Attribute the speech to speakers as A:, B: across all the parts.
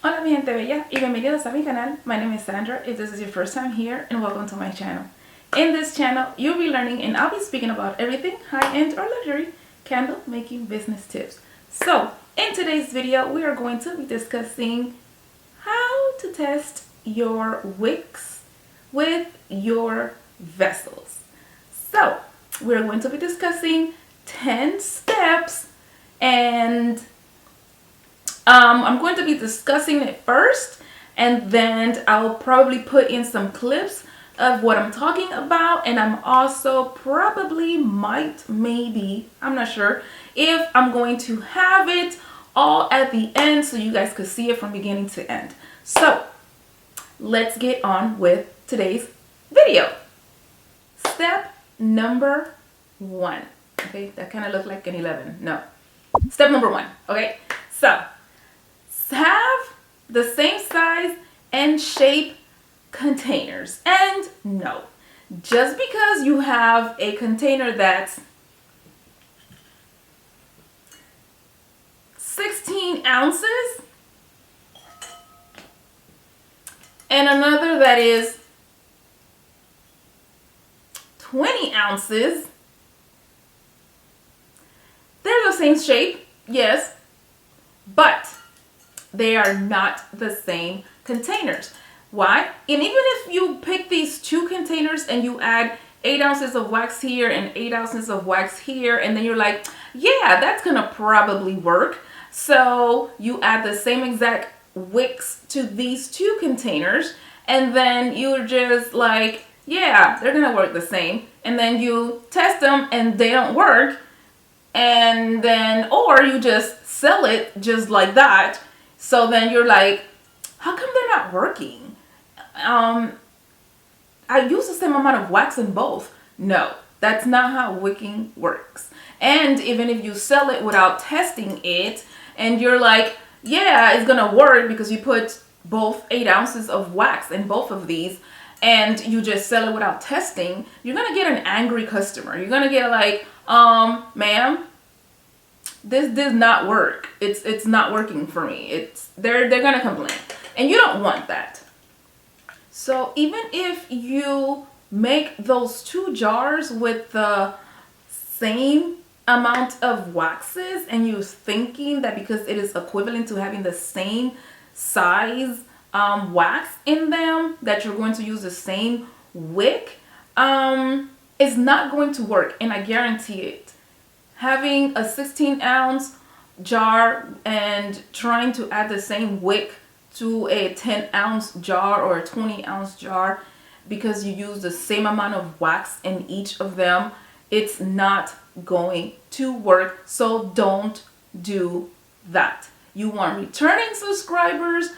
A: Hola mi gente bella y bienvenidos a mi canal. My name is Sandra if this is your first time here, and welcome to my channel. In this channel you'll be learning and I'll be speaking about everything high-end or luxury candle making business tips. So in today's video we are going to be discussing how to test your wicks with your vessels. So we're going to be discussing 10 steps, and I'm going to be discussing it first, and then I'll probably put in some clips of what I'm talking about, and I'm also probably maybe, I'm not sure if I'm going to have it all at the end so you guys could see it from beginning to end. So let's get on with today's video. Step number 1. Okay, that kind of looked like an 11. No. Step number 1. Okay, so have the same size and shape containers. And no, just because you have a container that's 16 ounces and another that is 20 ounces, they're the same shape, yes, but they are not the same containers. Why? And even if you pick these two containers and you add 8 ounces of wax here and 8 ounces of wax here, and then you're like, yeah, that's gonna probably work. So you add the same exact wicks to these two containers, and then you're just like, yeah, they're gonna work the same. And then you test them and they don't work. And then, or you just sell it just like that. So then you're like, how come they're not working? I use the same amount of wax in both. No, that's not how wicking works. And even if you sell it without testing it, and you're like, yeah, it's gonna work because you put both 8 ounces of wax in both of these, and you just sell it without testing, you're gonna get an angry customer. You're gonna get like, ma'am, this does not work. It's not working for me. They're gonna complain, and you don't want that. So even if you make those two jars with the same amount of waxes, and you're thinking that because it is equivalent to having the same size wax in them, that you're going to use the same wick, it's not going to work, and I guarantee it. Having a 16 ounce jar and trying to add the same wick to a 10 ounce jar or a 20 ounce jar because you use the same amount of wax in each of them, it's not going to work. So don't do that. You want returning subscribers,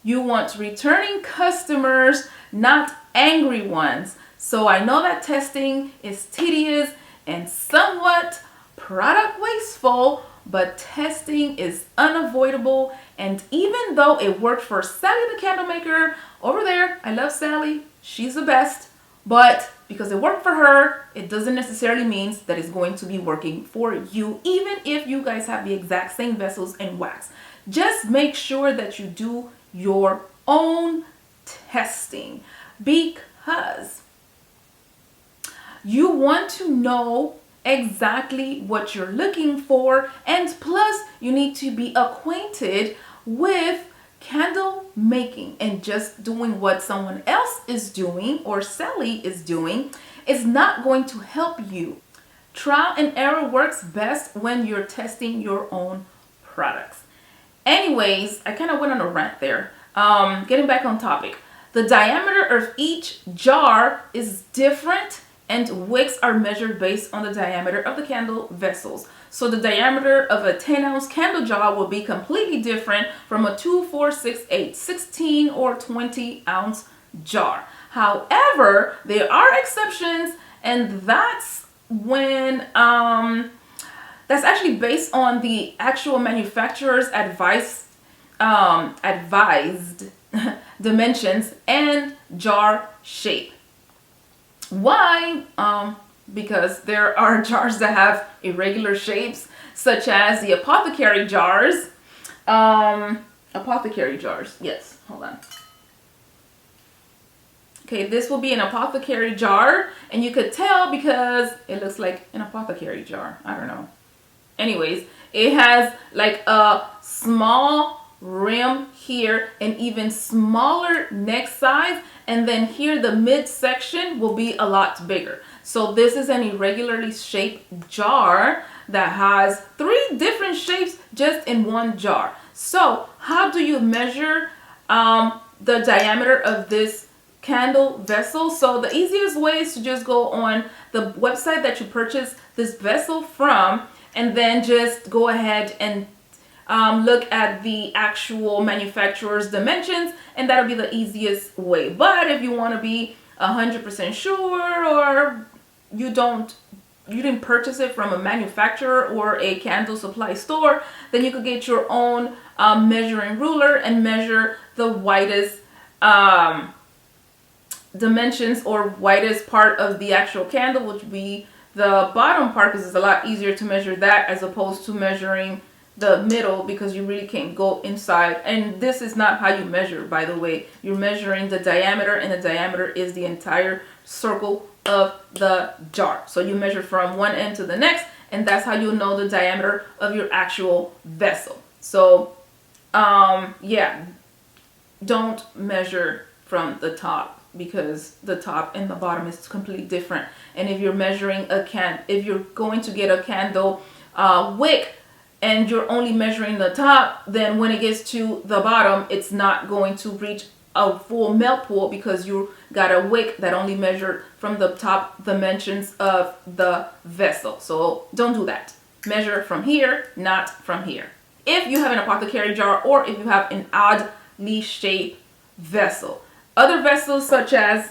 A: you want returning customers, not angry ones. So I know that testing is tedious and somewhat product wasteful, but testing is unavoidable. And even though it worked for Sally the candle maker over there, I love Sally, she's the best, but because it worked for her, it doesn't necessarily mean that it's going to be working for you, even if you guys have the exact same vessels and wax. Just make sure that you do your own testing, because you want to know exactly what you're looking for, and plus you need to be acquainted with candle making. And just doing what someone else is doing or Sally is doing is not going to help you. Trial and error works best when you're testing your own products. Anyways, I kind of went on a rant there. Getting back on topic. The diameter of each jar is different, and wicks are measured based on the diameter of the candle vessels. So the diameter of a 10 ounce candle jar will be completely different from a 2, 4, 6, 8, 16 or 20 ounce jar. However, there are exceptions, and that's when that's actually based on the actual manufacturer's advised dimensions and jar shape. Why? Because there are jars that have irregular shapes. such as the apothecary jars. Apothecary jars, yes, hold on. Okay, this will be an apothecary jar, and you could tell because it looks like an apothecary jar. I don't know. Anyways, it has like a small rim here and even smaller neck size, and then here the midsection will be a lot bigger. So this is an irregularly shaped jar that has 3 different shapes just in one jar. So how do you measure the diameter of this candle vessel? So the easiest way is to just go on the website that you purchased this vessel from, and then just go ahead and look at the actual manufacturer's dimensions, and that'll be the easiest way. But if you want to be 100% sure, or you didn't purchase it from a manufacturer or a candle supply store, then you could get your own measuring ruler and measure the widest dimensions or widest part of the actual candle, which would be the bottom part, because it's a lot easier to measure that as opposed to measuring the middle, because you really can't go inside. And this is not how you measure, by the way. You're measuring the diameter, and the diameter is the entire circle of the jar. So you measure from one end to the next, and that's how you know the diameter of your actual vessel. So yeah, don't measure from the top, because the top and the bottom is completely different. And if you're measuring if you're going to get a candle wick and you're only measuring the top, then when it gets to the bottom, it's not going to reach a full melt pool, because you got a wick that only measured from the top dimensions of the vessel. So don't do that. Measure from here, not from here. If you have an apothecary jar, or if you have an oddly shaped vessel. Other vessels, such as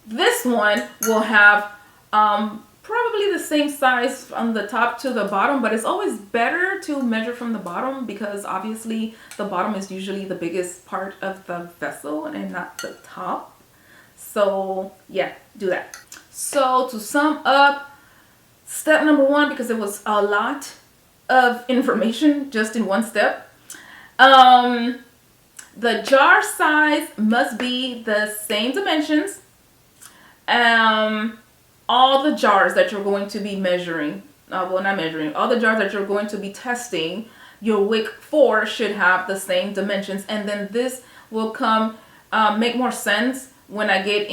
A: this one, will have probably the same size from the top to the bottom, but it's always better to measure from the bottom, because obviously the bottom is usually the biggest part of the vessel and not the top. So yeah, do that. So to sum up, step number 1, because it was a lot of information just in one step, the jar size must be the same dimensions. All the jars that you're going to be measuring, all the jars that you're going to be testing your wick for should have the same dimensions. And then this will make more sense when I get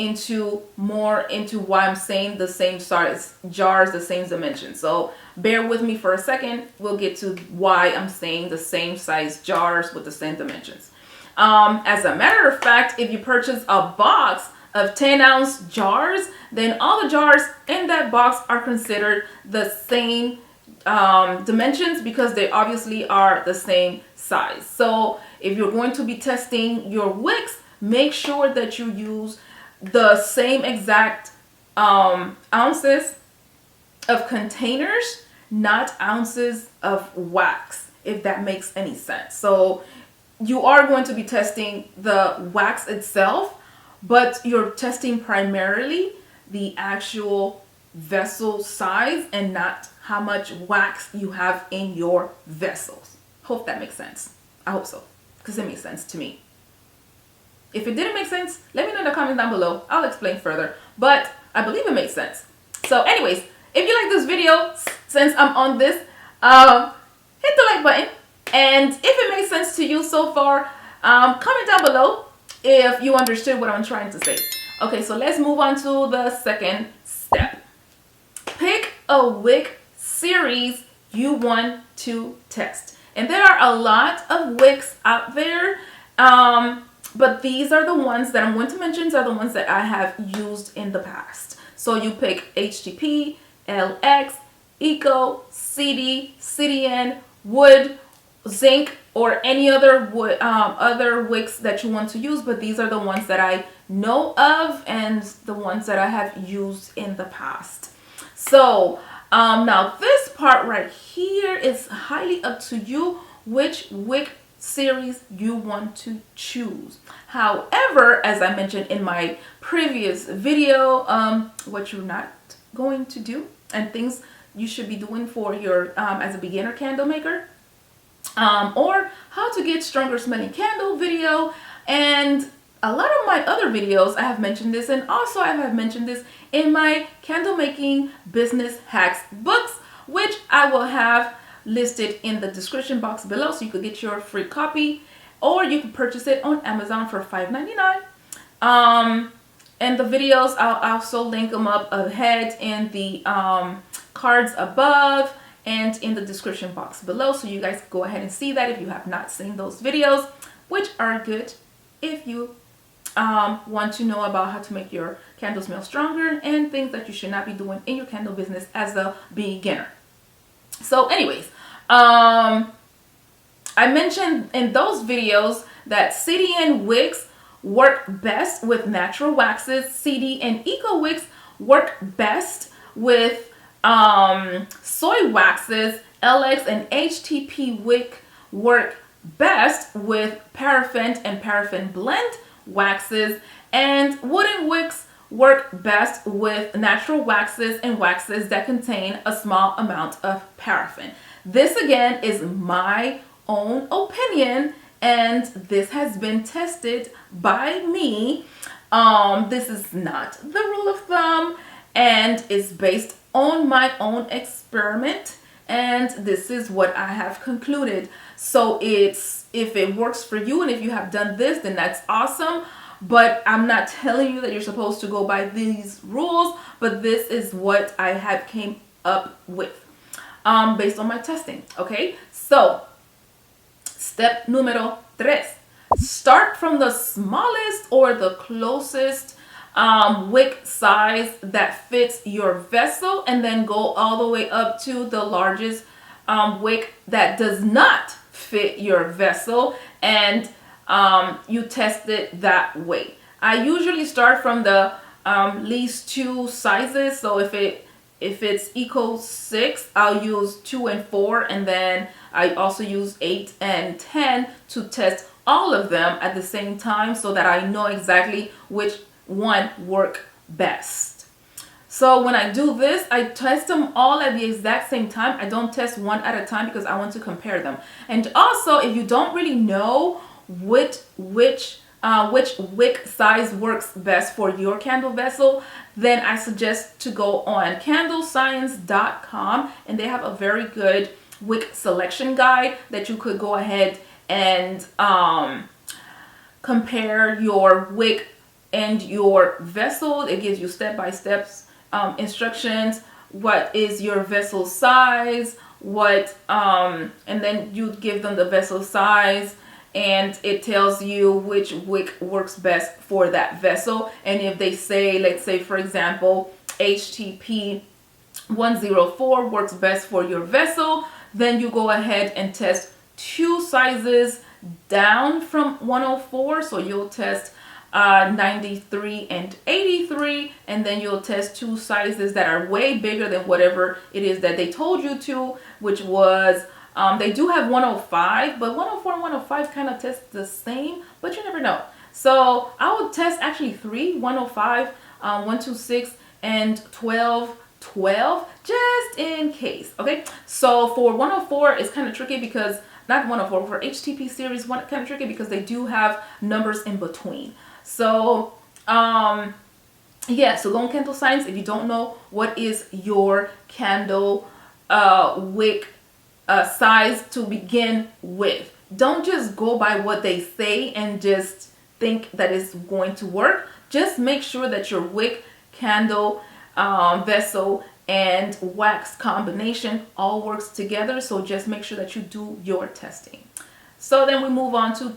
A: more into why I'm saying the same size jars, the same dimensions. So bear with me for a second. We'll get to why I'm saying the same size jars with the same dimensions. As a matter of fact, if you purchase a box of 10-ounce jars, then all the jars in that box are considered the same dimensions, because they obviously are the same size. So if you're going to be testing your wicks, make sure that you use the same exact ounces of containers, not ounces of wax, if that makes any sense. So you are going to be testing the wax itself, but you're testing primarily the actual vessel size and not how much wax you have in your vessels. Hope that makes sense. I hope so, because it makes sense to me. If it didn't make sense, let me know in the comments down below. I'll explain further, but I believe it makes sense. So anyways, if you like this video, since I'm on this, hit the like button. And if it makes sense to you so far, comment down below if you understood what I'm trying to say. Okay, so let's move on to the second step. Pick a wick series you want to test. And there are a lot of wicks out there, but these are the ones that I'm going to mention are the ones that I have used in the past. So you pick HTP, LX, Eco, CD, CDN, wood, zinc, or any other wood, other wicks that you want to use, but these are the ones that I know of and the ones that I have used in the past. So now this part right here is highly up to you which wick series you want to choose. However, as I mentioned in my previous video, what you're not going to do and things you should be doing for your as a beginner candle maker, or how to get stronger smelling candle video. And a lot of my other videos, I have mentioned this, and also I have mentioned this in my candle making business hacks books, which I will have listed in the description box below, so you could get your free copy, or you can purchase it on Amazon for $5.99. And the videos, I'll also link them up ahead in the cards above and in the description box below, so you guys go ahead and see that if you have not seen those videos, which are good if you want to know about how to make your candle smell stronger and things that you should not be doing in your candle business as a beginner. So anyways, I mentioned in those videos that CD and wicks work best with natural waxes. CD and eco wicks work best with soy waxes. LX and HTP wick work best with paraffin and paraffin blend waxes, and wooden wicks work best with natural waxes and waxes that contain a small amount of paraffin. This again is my own opinion, and this has been tested by me. This is not the rule of thumb, and is based on my own experiment, and this is what I have concluded. So if it works for you and if you have done this, then that's awesome. But I'm not telling you that you're supposed to go by these rules, but this is what I have came up with based on my testing. Okay, so step número 3. Start from the smallest or the closest wick size that fits your vessel, and then go all the way up to the largest wick that does not fit your vessel, and you test it that way. I usually start from the least 2 sizes. So if it's Eco 6, I'll use 2 and 4, and then I also use 8 and 10 to test all of them at the same time, so that I know exactly which one work best. So when I do this, I test them all at the exact same time. I don't test one at a time because I want to compare them. And also, if you don't really know which wick size works best for your candle vessel, then I suggest to go on candlescience.com, and they have a very good wick selection guide that you could go ahead and compare your wick and your vessel. It gives you step-by-step instructions. What is your vessel size? And then you give them the vessel size, and it tells you which wick works best for that vessel. And if they say, let's say for example, HTP 104 works best for your vessel, then you go ahead and test 2 sizes down from 104. So you'll test 93 and 83, and then you'll test 2 sizes that are way bigger than whatever it is that they told you to, which was they do have 105, but 104 and 105 kind of test the same, but you never know. So I would test actually 3, 105, 126, and 12, just in case. Okay, so for 104 it's kind of tricky because, not 104, for HTP series, kind of tricky because they do have numbers in between. So yeah, so go on Candle Science if you don't know what is your candle wick size to begin with. Don't just go by what they say and just think that it's going to work. Just make sure that your wick, candle, vessel, and wax combination all works together. So just make sure that you do your testing. So then we move on to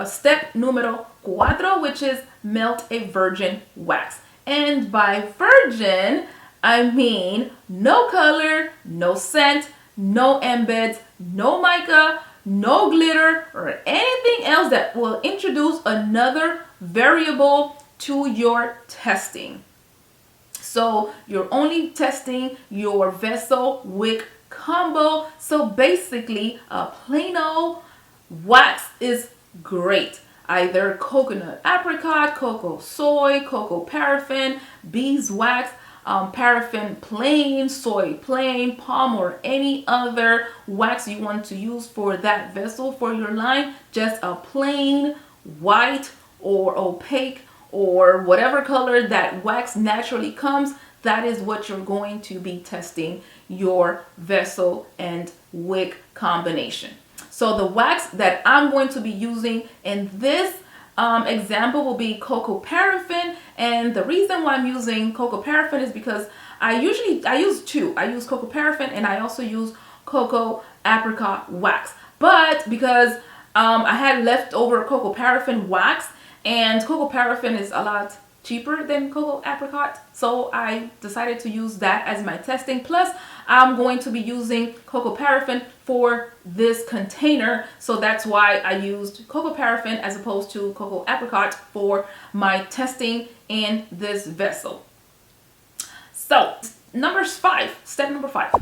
A: step número 4, which is melt a virgin wax. And by virgin, I mean no color, no scent, no embeds, no mica, no glitter, or anything else that will introduce another variable to your testing. So you're only testing your vessel wick combo. So basically a plain old wax is great. Either coconut apricot, cocoa soy, cocoa paraffin, beeswax. paraffin plain, soy plain, palm, or any other wax you want to use for that vessel for your line. Just a plain white or opaque or whatever color that wax naturally comes. That is what you're going to be testing your vessel and wick combination. So the wax that I'm going to be using in this example will be cocoa paraffin, and the reason why I'm using cocoa paraffin is because I use two. I use cocoa paraffin and I also use cocoa apricot wax. But because I had leftover cocoa paraffin wax, and cocoa paraffin is a lot cheaper than cocoa apricot, so I decided to use that as my testing. Plus I'm going to be using cocoa paraffin for this container, so that's why I used cocoa paraffin as opposed to cocoa apricot for my testing in this vessel. So step number five,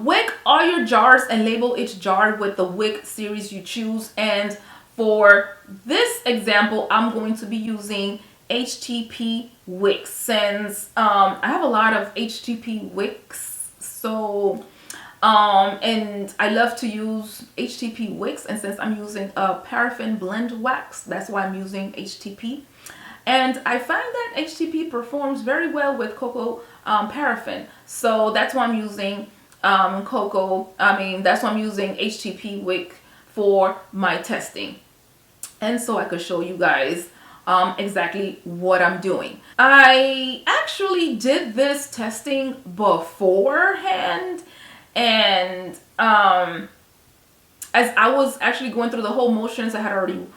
A: wick all your jars and label each jar with the wick series you choose. And for this example, I'm going to be using HTP wicks, since I have a lot of HTP wicks, so and I love to use HTP wicks, and since I'm using a paraffin blend wax, that's why I'm using HTP. And I find that HTP performs very well with cocoa paraffin, so that's why I'm using that's why I'm using HTP wick for my testing, and so I could show you guys exactly what I'm doing. I actually did this testing beforehand, and as I was actually going through the whole motions, I had already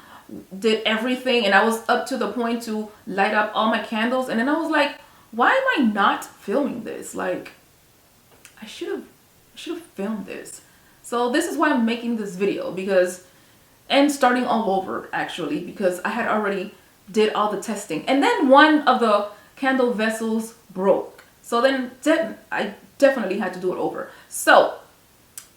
A: did everything, and I was up to the point to light up all my candles, and then I was like, why am I not filming this? Like, I should have filmed this. So this is why I'm making this video, and starting all over actually, because I had already did all the testing, and then one of the candle vessels broke, so then I definitely had to do it over. So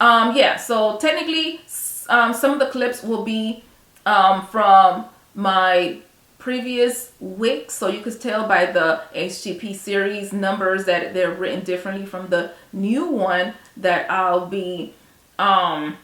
A: yeah, so technically some of the clips will be from my previous wicks, so you could tell by the HTP series numbers that they're written differently from the new one that I'll be showing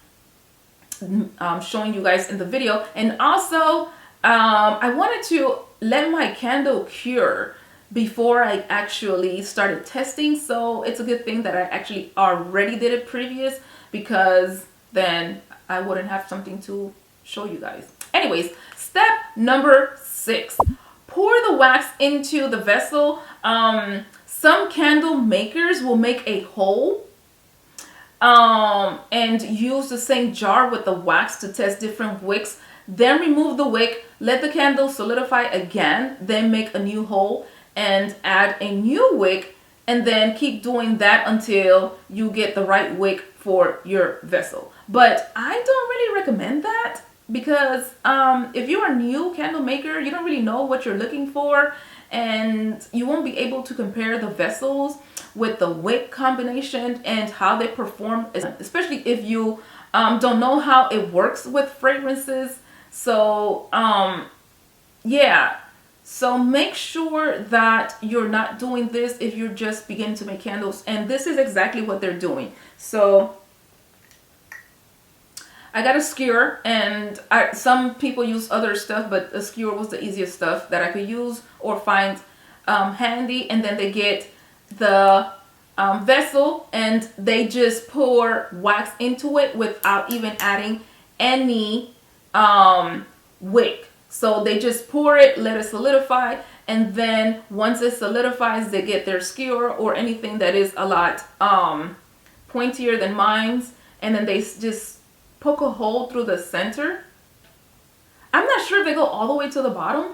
A: you guys in the video. And also I wanted to let my candle cure before I actually started testing, so it's a good thing that I actually already did it previous, because then I wouldn't have something to show you guys. Anyways, step number 6, pour the wax into the vessel. Some candle makers will make a hole and use the same jar with the wax to test different wicks. Then remove the wick, let the candle solidify again, then make a new hole and add a new wick, and then keep doing that until you get the right wick for your vessel. But I don't really recommend that, because if you're a new candle maker, you don't really know what you're looking for, and you won't be able to compare the vessels with the wick combination and how they perform, especially if you don't know how it works with fragrances. So yeah, so make sure that you're not doing this if you're just beginning to make candles, and this is exactly what they're doing. So I got a skewer, and some people use other stuff, but a skewer was the easiest stuff that I could use or find handy. And then they get the vessel, and they just pour wax into it without even adding any wick. So they just pour it, let it solidify, and then once it solidifies, they get their skewer or anything that is a lot pointier than mine's, and then they just poke a hole through the center. I'm not sure if they go all the way to the bottom.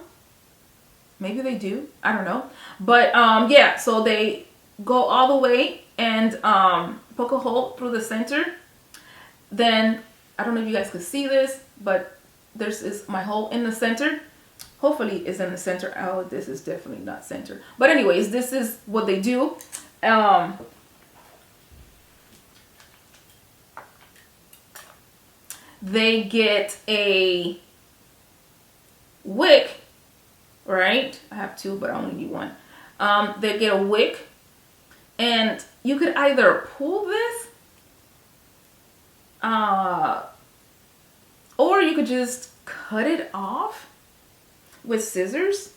A: Maybe they do, I don't know. But yeah, so they go all the way and poke a hole through the center. Then I don't know if you guys could see this, but this is my hole in the center. Hopefully it's in the center. Oh, this is definitely not center. But anyways, this is what they do. They get a wick, right? I have two, but I only need one. They get a wick, and you could either pull this, or you could just cut it off with scissors.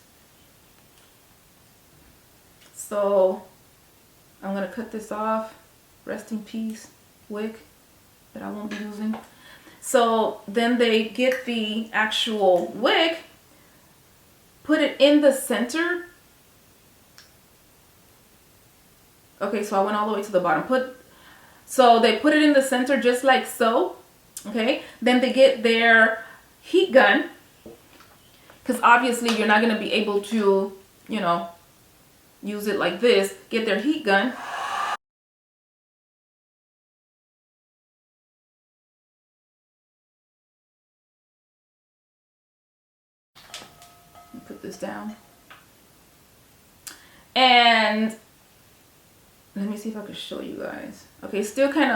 A: So I'm gonna cut this off. Rest in peace, wick, that I won't be using. So then they get the actual wick, put it in the center. Okay, so I went all the way to the bottom. So they put it in the center just like so. Okay, then they get their heat gun, because obviously you're not going to be able to, you know, use it like this. Get their heat gun. Put this down. And let me see if I can show you guys. Okay, it's still kind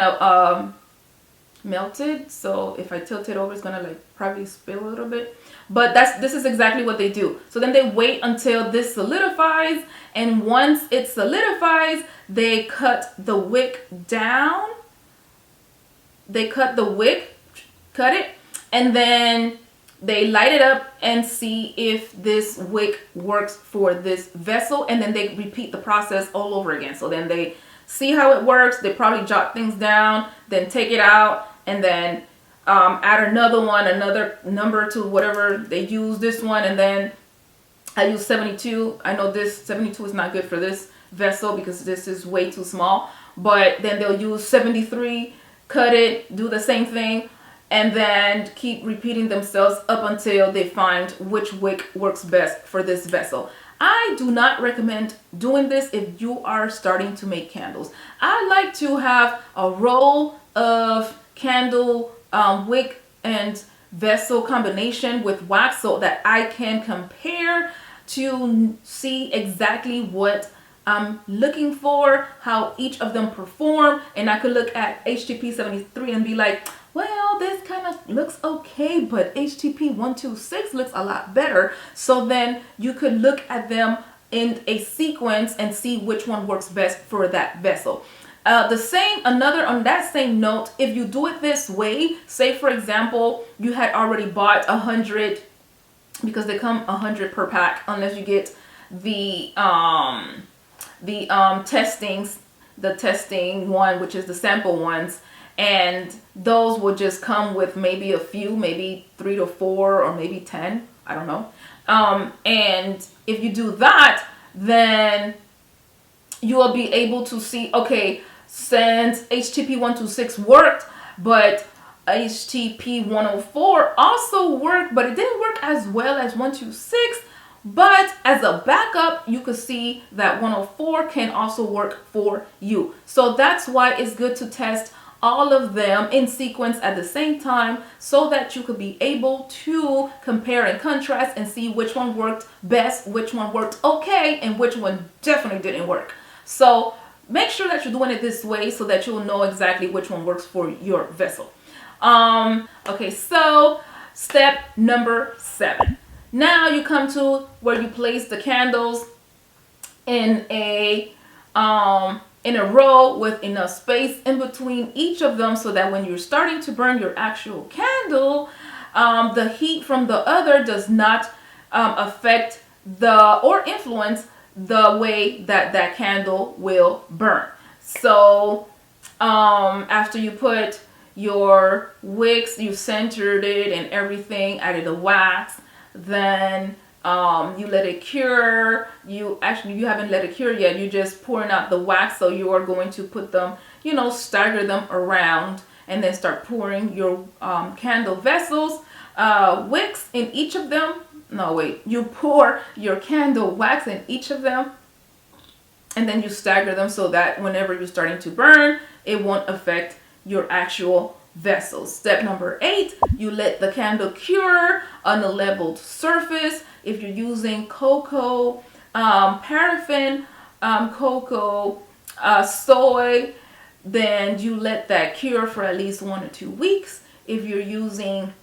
A: of melted, so if I tilt it over, it's gonna like probably spill a little bit. But this is exactly what they do. So then they wait until this solidifies, and once it solidifies, they cut the wick down. They cut the wick, cut it, and then they light it up and see if this wick works for this vessel, and then they repeat the process all over again. So then they see how it works, they probably jot things down, then take it out, and then add another one, another number to whatever they use, this one, and then I use 72. I know this 72 is not good for this vessel because this is way too small, but then they'll use 73, cut it, do the same thing, and then keep repeating themselves up until they find which wick works best for this vessel. I do not recommend doing this if you are starting to make candles. I like to have a roll of candle wick and vessel combination with wax so that I can compare to see exactly what I'm looking for, how each of them perform, and I could look at HTP 73 and be like, well, this kind of looks okay, but HTP 126 looks a lot better. So then you could look at them in a sequence and see which one works best for that vessel. On that same note, if you do it this way, say for example, you had already bought 100, because they come 100 per pack, unless you get the testing one, which is the sample ones, and those will just come with maybe a few, maybe 3 to 4 or maybe 10, I don't know. And if you do that, then you will be able to see, okay, since HTP 126 worked, but HTP 104 also worked, but it didn't work as well as 126. But as a backup, you could see that 104 can also work for you. So that's why it's good to test all of them in sequence at the same time, so that you could be able to compare and contrast and see which one worked best, which one worked okay, and which one definitely didn't work. So make sure that you're doing it this way so that you'll know exactly which one works for your vessel. Okay, so step number 7. Now you come to where you place the candles in a row with enough space in between each of them, so that when you're starting to burn your actual candle, the heat from the other does not affect or influence the way that candle will burn. So after you put your wicks, you centered it and everything, added the wax, then you let it cure. You haven't let it cure yet, you're just pouring out the wax. So you are going to put them, stagger them around, and then start pouring your candle vessels, wicks in each of them. No, wait, you pour your candle wax in each of them, and then you stagger them so that whenever you're starting to burn, it won't affect your actual vessels. Step number 8, you let the candle cure on a leveled surface. If you're using cocoa, paraffin, cocoa, soy, then you let that cure for at least 1 or 2 weeks. If you're using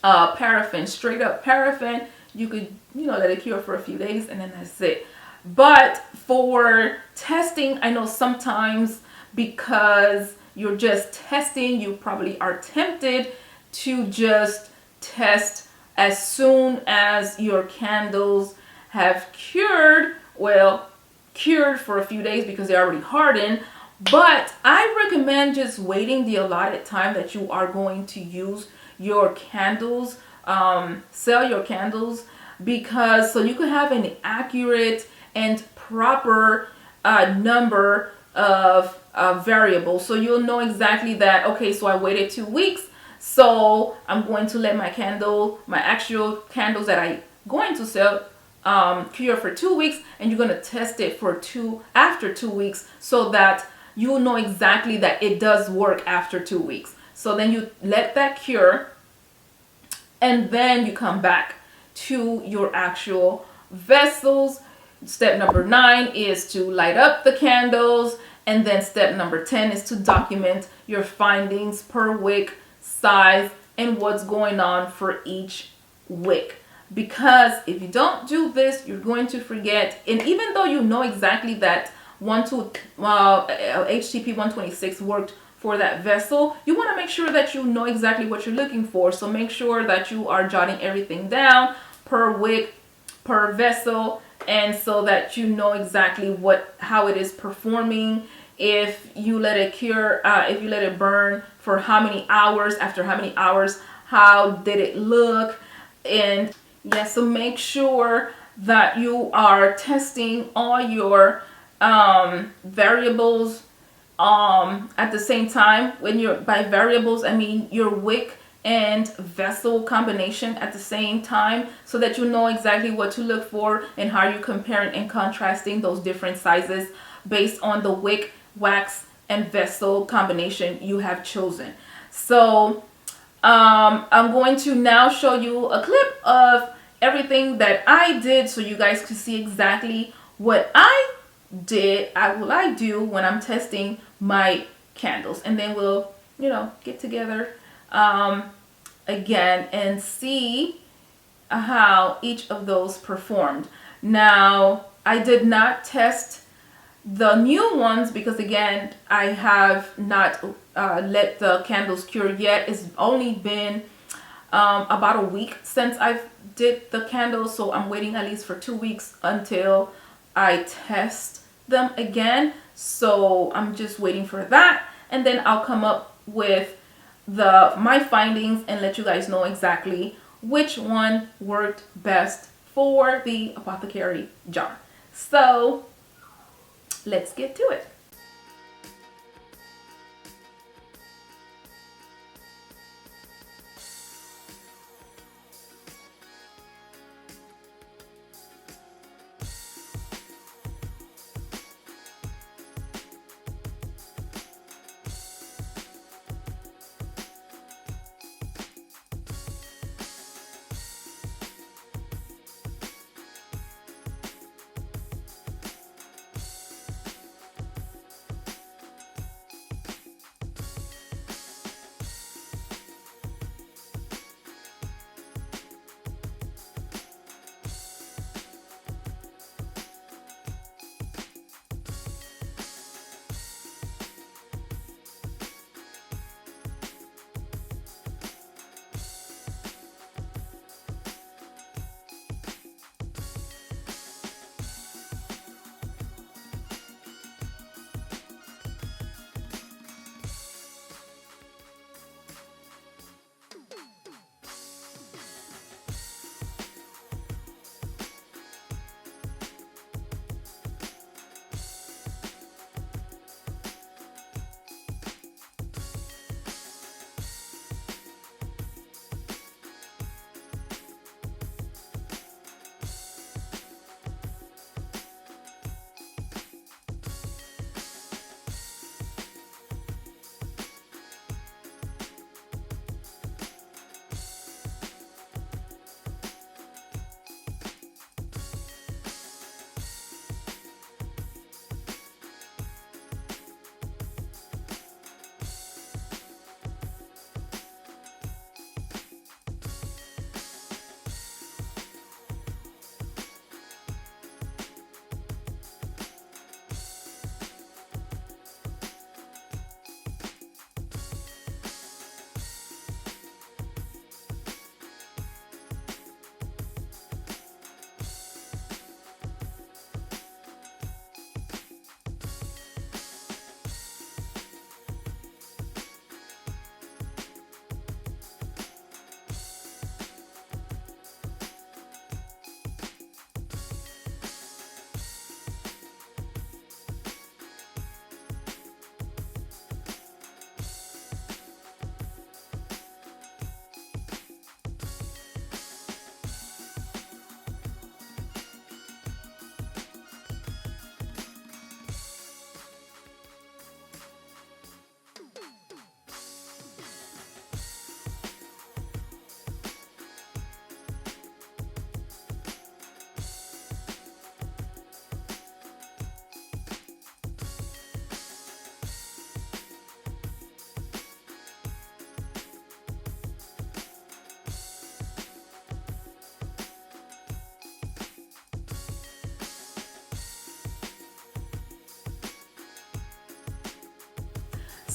A: paraffin, straight up paraffin, you could, let it cure for a few days and then that's it. But for testing, I know sometimes because you're just testing, you probably are tempted to just test as soon as your candles have cured. Well, cured for a few days because they're already hardened. But I recommend just waiting the allotted time that you are going to use your candles, sell your candles, because so you can have an accurate and proper number of variables. So you'll know exactly that, okay, so I waited 2 weeks, so I'm going to let my actual candles that I'm going to sell cure for 2 weeks, and you're going to test it for after 2 weeks so that you'll know exactly that it does work after 2 weeks. So then you let that cure, and then you come back to your actual vessels. Step number 9 is to light up the candles, and then step number 10 is to document your findings per wick, size, and what's going on for each wick. Because if you don't do this, you're going to forget. And even though you know exactly that HTP 126 worked for that vessel, you want to make sure that you know exactly what you're looking for. So make sure that you are jotting everything down per wick, per vessel, and so that you know exactly how it is performing. If you let it cure, if you let it burn for how many hours, after how many hours, how did it look? And yeah, so make sure that you are testing all your variables at the same time. By variables, I mean your wick and vessel combination at the same time, so that you know exactly what to look for and how you're comparing and contrasting those different sizes based on the wick, wax, and vessel combination you have chosen. So I'm going to now show you a clip of everything that I did so you guys can see exactly what I do when I'm testing my candles, and then we'll get together again and see how each of those performed. Now, I did not test the new ones because, again, I have not let the candles cure yet. It's only been about a week since I've did the candles, so I'm waiting at least for 2 weeks until I test them again. So I'm just waiting for that, and then I'll come up with my findings and let you guys know exactly which one worked best for the apothecary jar. So let's get to it.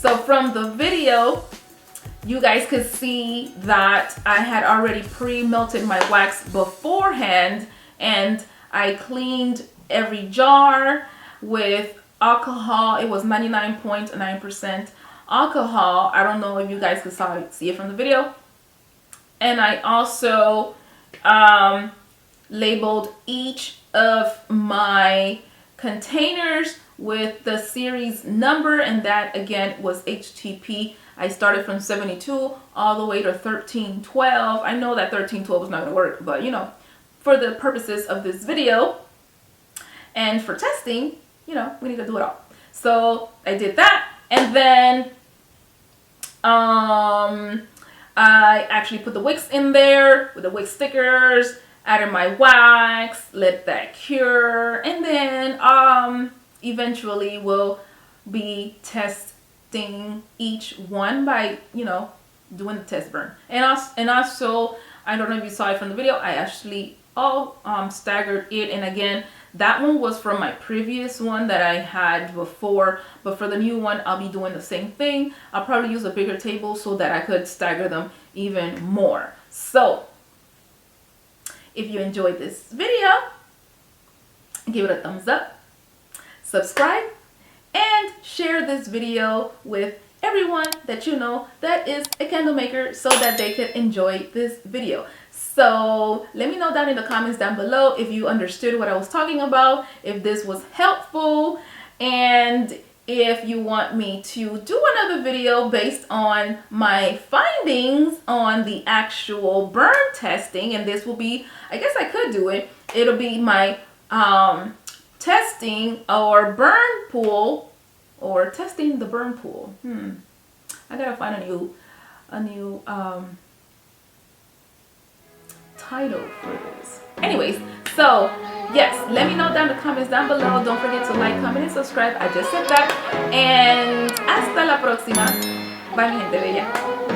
A: So from the video, you guys could see that I had already pre-melted my wax beforehand, and I cleaned every jar with alcohol. It was 99.9% alcohol. I don't know if you guys could see it from the video. And I also labeled each of my containers with the series number, and that again was HTP. I started from 72 all the way to 1312. I know that 1312 is not going to work, but you know, for the purposes of this video and for testing, you know, we need to do it all. So I did that, and then I actually put the wicks in there with the wick stickers, added my wax, let that cure, and then eventually we'll be testing each one by, you know, doing the test burn. And also, I don't know if you saw it from the video, I actually staggered it. And again, that one was from my previous one that I had before, but for the new one, I'll be doing the same thing. I'll probably use a bigger table so that I could stagger them even more. So if you enjoyed this video, give it a thumbs up, subscribe, and share this video with everyone that you know that is a candle maker so that they could enjoy this video. So let me know down in the comments down below if you understood what I was talking about, if this was helpful, and if you want me to do another video based on my findings on the actual burn testing. And this will be, I guess I could do it, it'll be my testing or burn pool, or testing the burn pool. I gotta find a new title for this. Anyways, so yes, let me know down in the comments down below. Don't forget to like, comment, and subscribe. I just said that. And hasta la próxima. Bye, mi gente bella.